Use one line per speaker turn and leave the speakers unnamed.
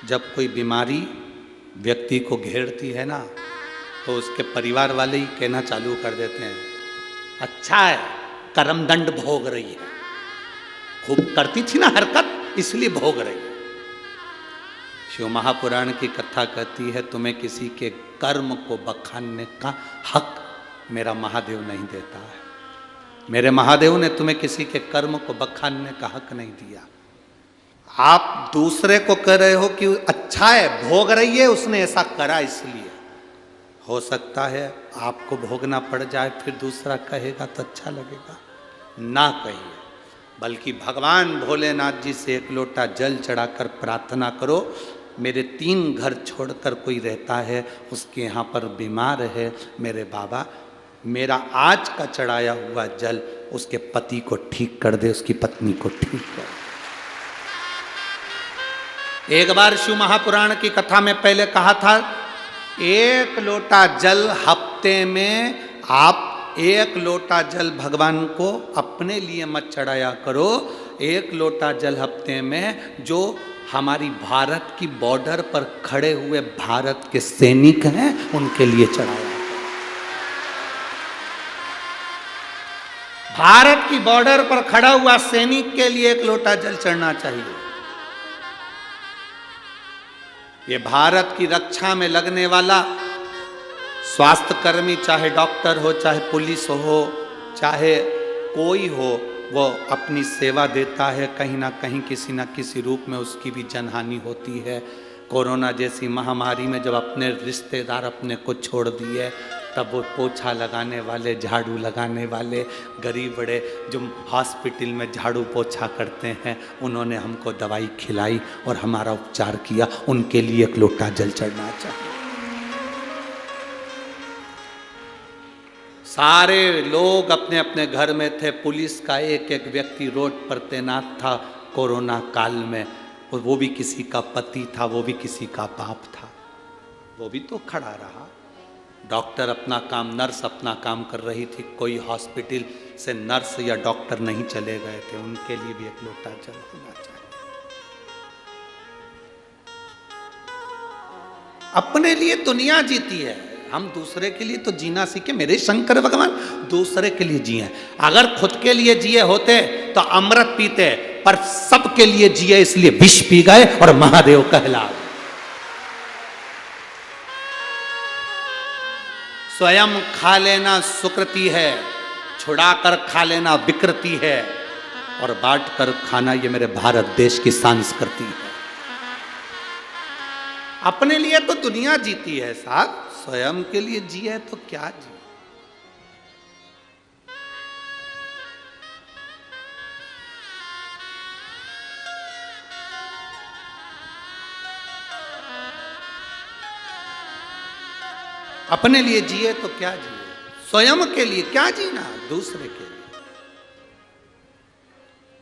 जब कोई बीमारी व्यक्ति को घेरती है ना, तो उसके परिवार वाले ही कहना चालू कर देते हैं, अच्छा है कर्मदंड भोग रही है, खूब करती थी ना हरकत इसलिए भोग रही है। शिव महापुराण की कथा कहती है, तुम्हें किसी के कर्म को बखानने का हक मेरा महादेव नहीं देता है। मेरे महादेव ने तुम्हें किसी के कर्म को बखानने का हक नहीं दिया। आप दूसरे को कह रहे हो कि अच्छा है भोग रही है, उसने ऐसा करा इसलिए। हो सकता है आपको भोगना पड़ जाए, फिर दूसरा कहेगा तो अच्छा लगेगा। ना कहिए, बल्कि भगवान भोलेनाथ जी से एक लोटा जल चढ़ाकर प्रार्थना करो, मेरे 3 घर छोड़कर कोई रहता है, उसके यहाँ पर बीमार है, मेरे बाबा मेरा आज का चढ़ाया हुआ जल उसके पति को ठीक कर दे, उसकी पत्नी को ठीक कर दे। एक बार शिव महापुराण की कथा में पहले कहा था, 1 लोटा जल हफ्ते में आप 1 लोटा जल भगवान को अपने लिए मत चढ़ाया करो, 1 लोटा जल हफ्ते में जो हमारी भारत की बॉर्डर पर खड़े हुए भारत के सैनिक हैं उनके लिए चढ़ाया। भारत की बॉर्डर पर खड़ा हुआ सैनिक के लिए 1 लोटा जल चढ़ना चाहिए। ये भारत की रक्षा में लगने वाला स्वास्थ्य कर्मी, चाहे डॉक्टर हो, चाहे पुलिस हो, चाहे कोई हो, वो अपनी सेवा देता है। कहीं ना कहीं किसी ना किसी रूप में उसकी भी जनहानि होती है। कोरोना जैसी महामारी में जब अपने रिश्तेदार अपने को छोड़ दिए, तब वो पोछा लगाने वाले, झाड़ू लगाने वाले, गरीब बड़े जो हॉस्पिटल में झाड़ू पोछा करते हैं, उन्होंने हमको दवाई खिलाई और हमारा उपचार किया, उनके लिए 1 लोटा जल चढ़ना चाहिए। सारे लोग अपने अपने घर में थे, पुलिस का एक एक व्यक्ति रोड पर तैनात था कोरोना काल में, और वो भी किसी का पति था, वो भी किसी का बाप था, वो भी तो खड़ा रहा। डॉक्टर अपना काम, नर्स अपना काम कर रही थी, कोई हॉस्पिटल से नर्स या डॉक्टर नहीं चले गए थे, उनके लिए भी 1 लोटा जल होना चाहिए। अपने लिए दुनिया जीती है, हम दूसरे के लिए तो जीना सीखे। मेरे शंकर भगवान दूसरे के लिए जिए, अगर खुद के लिए जिए होते तो अमृत पीते, पर सबके लिए जिए इसलिए विष पी गए और महादेव कहला। स्वयं खा लेना सुकृति है, छुड़ाकर खा लेना विकृति है, और बांट कर खाना ये मेरे भारत देश की संस्कृति है। अपने लिए तो दुनिया जीती है साहब, स्वयं के लिए जिए तो क्या जी। अपने लिए जिए तो क्या जिए, स्वयं के लिए क्या जीना, दूसरे के लिए।